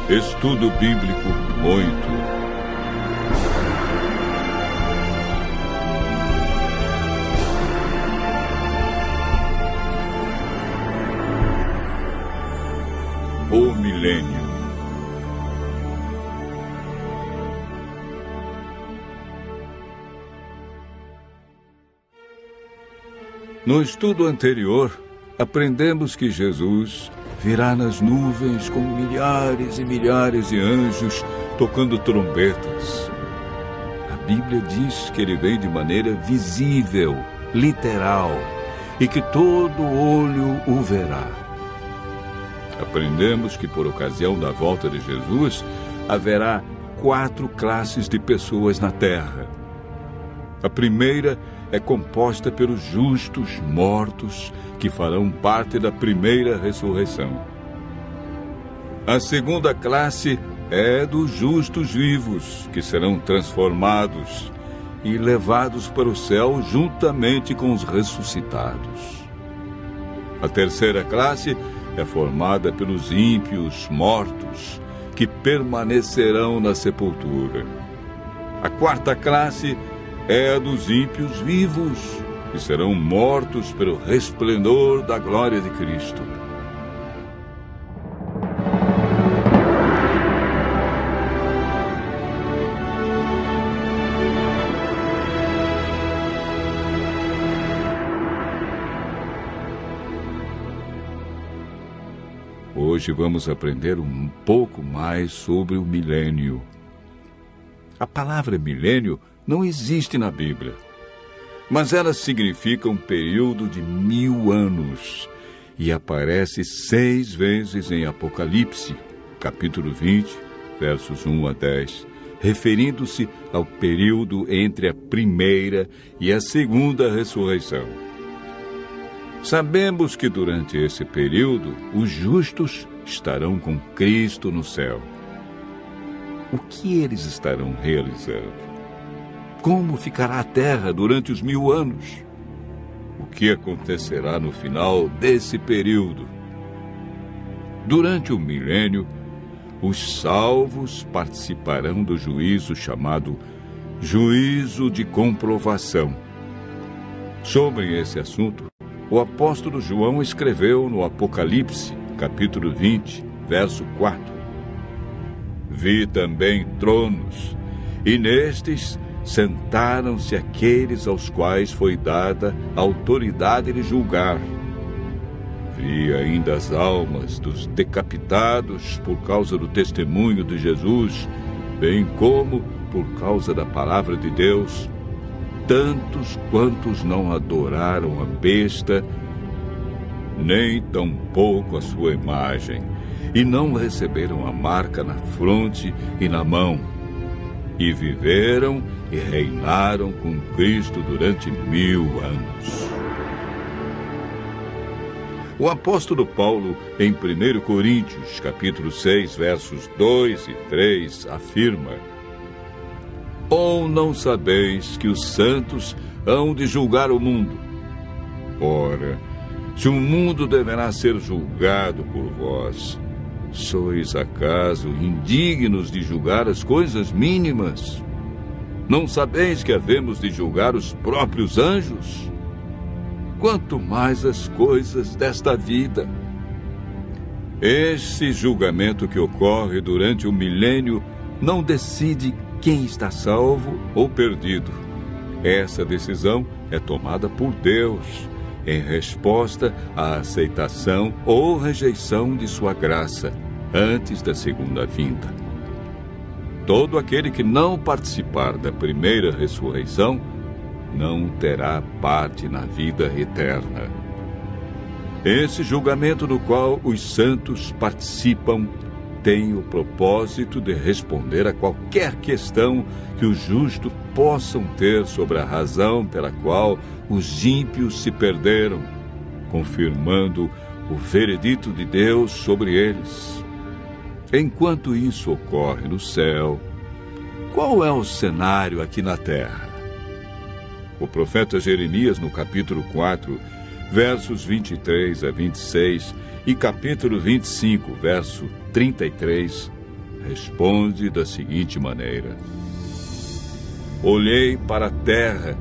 Estudo Bíblico 8. O milênio. No estudo anterior, aprendemos que Jesus virá nas nuvens com milhares e milhares de anjos tocando trombetas. A Bíblia diz que ele vem de maneira visível, literal, e que todo olho o verá. Aprendemos que, por ocasião da volta de Jesus, haverá 4 classes de pessoas na terra. A primeira é composta pelos justos mortos, que farão parte da primeira ressurreição. A segunda classe é dos justos vivos, que serão transformados e levados para o céu juntamente com os ressuscitados. A terceira classe é formada pelos ímpios mortos, que permanecerão na sepultura. A quarta classe é a dos ímpios vivos, que serão mortos pelo resplendor da glória de Cristo. Hoje vamos aprender um pouco mais sobre o milênio. A palavra milênio não existe na Bíblia, mas ela significa um período de 1000 anos e aparece 6 vezes em Apocalipse, capítulo 20, versos 1 a 10, referindo-se ao período entre a primeira e a segunda ressurreição. Sabemos que durante esse período, os justos estarão com Cristo no céu. O que eles estarão realizando? Como ficará a terra durante os 1000 anos? O que acontecerá no final desse período? Durante o milênio, os salvos participarão do juízo chamado juízo de comprovação. Sobre esse assunto, o apóstolo João escreveu no Apocalipse, capítulo 20, verso 4. Vi também tronos, e nestes sentaram-se aqueles aos quais foi dada a autoridade de julgar. Vi ainda as almas dos decapitados por causa do testemunho de Jesus, bem como por causa da palavra de Deus, tantos quantos não adoraram a besta, nem tampouco a sua imagem, e não receberam a marca na fronte e na mão, e viveram e reinaram com Cristo durante 1000 anos. O apóstolo Paulo, em 1 Coríntios, capítulo 6, versos 2 e 3, afirma: Ou não sabeis que os santos hão de julgar o mundo? Ora, se o mundo deverá ser julgado por vós, sois acaso indignos de julgar as coisas mínimas? Não sabeis que havemos de julgar os próprios anjos? Quanto mais as coisas desta vida. Esse julgamento que ocorre durante o milênio não decide quem está salvo ou perdido. Essa decisão é tomada por Deus, em resposta à aceitação ou rejeição de sua graça, antes da segunda vinda. Todo aquele que não participar da primeira ressurreição não terá parte na vida eterna. Esse julgamento no qual os santos participam tem o propósito de responder a qualquer questão que os justos possam ter sobre a razão pela qual os ímpios se perderam, confirmando o veredito de Deus sobre eles. Enquanto isso ocorre no céu, qual é o cenário aqui na terra? O profeta Jeremias, no capítulo 4, versos 23 a 26, e capítulo 25, verso 33, responde da seguinte maneira: olhei para a terra,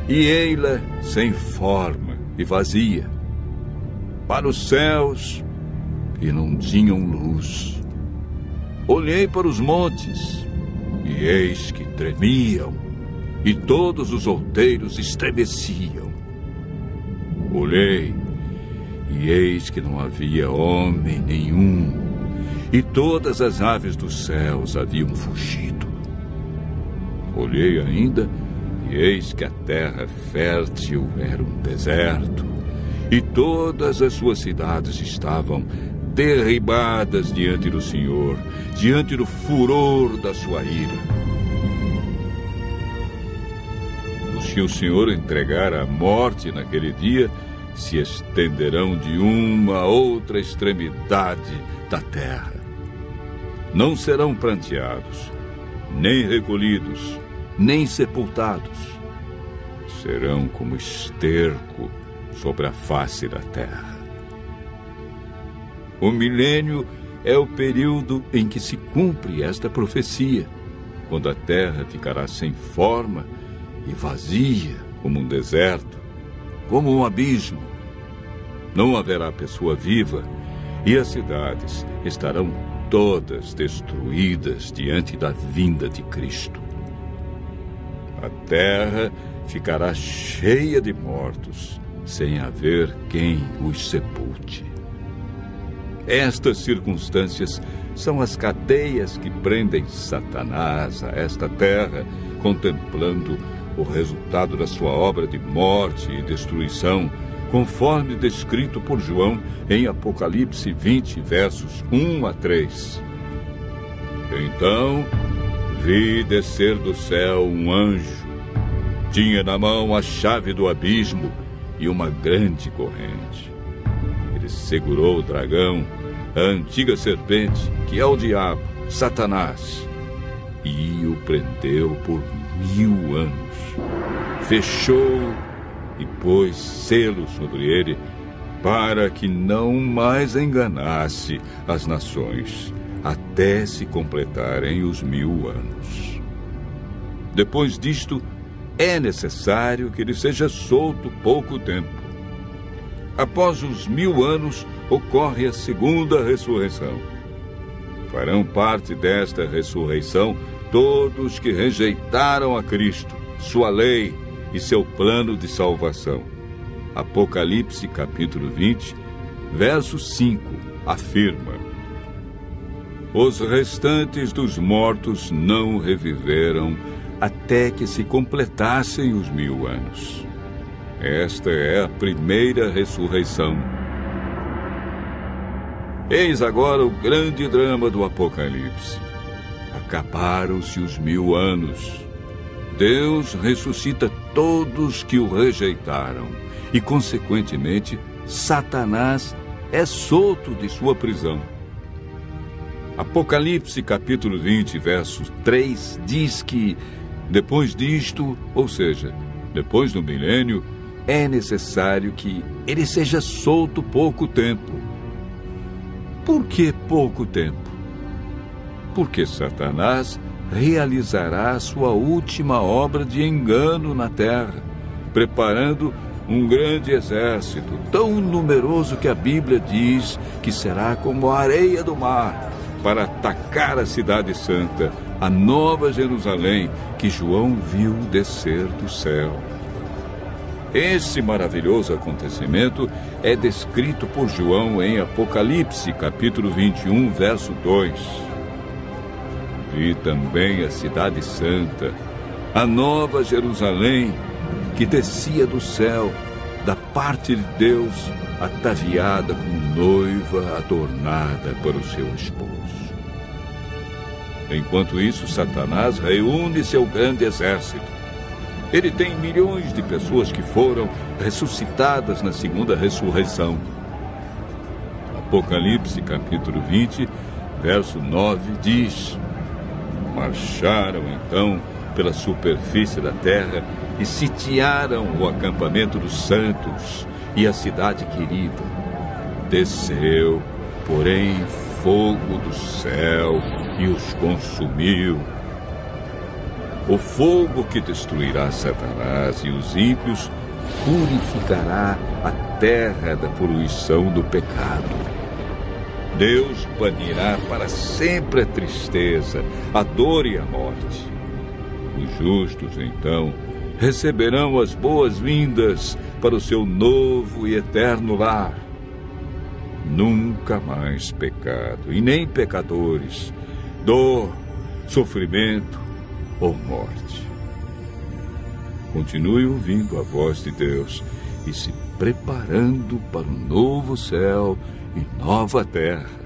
e ei-la sem forma e vazia. Para os céus, e não tinham luz. Olhei para os montes, e eis que tremiam, e todos os outeiros estremeciam. Olhei, e eis que não havia homem nenhum, e todas as aves dos céus haviam fugido. Olhei ainda, e eis que a terra fértil era um deserto, e todas as suas cidades estavam derribadas diante do Senhor, diante do furor da sua ira. Os que o Senhor entregar à morte naquele dia se estenderão de uma a outra extremidade da terra. Não serão pranteados, nem recolhidos, nem sepultados. Serão como esterco sobre a face da terra. O milênio é o período em que se cumpre esta profecia, quando a terra ficará sem forma e vazia como um deserto, como um abismo. Não haverá pessoa viva e as cidades estarão todas destruídas diante da vinda de Cristo. A terra ficará cheia de mortos, sem haver quem os sepulte. Estas circunstâncias são as cadeias que prendem Satanás a esta terra, contemplando o resultado da sua obra de morte e destruição, conforme descrito por João em Apocalipse 20, versos 1 a 3. Então vi descer do céu um anjo. Tinha na mão a chave do abismo e uma grande corrente. Ele segurou o dragão, a antiga serpente, que é o diabo, Satanás, e o prendeu por 1000 anos. Fechou e pôs selo sobre ele, para que não mais enganasse as nações, até se completarem os 1000 anos. Depois disto, é necessário que ele seja solto pouco tempo. Após os 1000 anos, ocorre a segunda ressurreição. Farão parte desta ressurreição todos que rejeitaram a Cristo, sua lei e seu plano de salvação. Apocalipse capítulo 20, verso 5, afirma: os restantes dos mortos não reviveram até que se completassem os 1000 anos. Esta é a primeira ressurreição. Eis agora o grande drama do Apocalipse. Acabaram-se os 1000 anos. Deus ressuscita todos que o rejeitaram e, consequentemente, Satanás é solto de sua prisão. Apocalipse capítulo 20, verso 3, diz que, depois disto, ou seja, depois do milênio, é necessário que ele seja solto pouco tempo. Por que pouco tempo? Porque Satanás realizará a sua última obra de engano na terra, preparando um grande exército, tão numeroso que a Bíblia diz que será como a areia do mar, para atacar a cidade santa, a nova Jerusalém, que João viu descer do céu. Esse maravilhoso acontecimento é descrito por João em Apocalipse, capítulo 21, verso 2. Vi também a cidade santa, a nova Jerusalém, que descia do céu, da parte de Deus, ataviada como noiva adornada para o seu esposo. Enquanto isso, Satanás reúne seu grande exército. Ele tem milhões de pessoas que foram ressuscitadas na segunda ressurreição. Apocalipse, capítulo 20, verso 9, diz: marcharam, então, pela superfície da terra e sitiaram o acampamento dos santos e a cidade querida. Desceu, porém, fogo do céu e os consumiu. O fogo que destruirá Satanás e os ímpios purificará a terra da poluição do pecado. Deus banirá para sempre a tristeza, a dor e a morte. Os justos, então, receberão as boas-vindas para o seu novo e eterno lar. Nunca mais pecado, e nem pecadores, dor, sofrimento ou morte. Continue ouvindo a voz de Deus e se preparando para um novo céu e nova terra,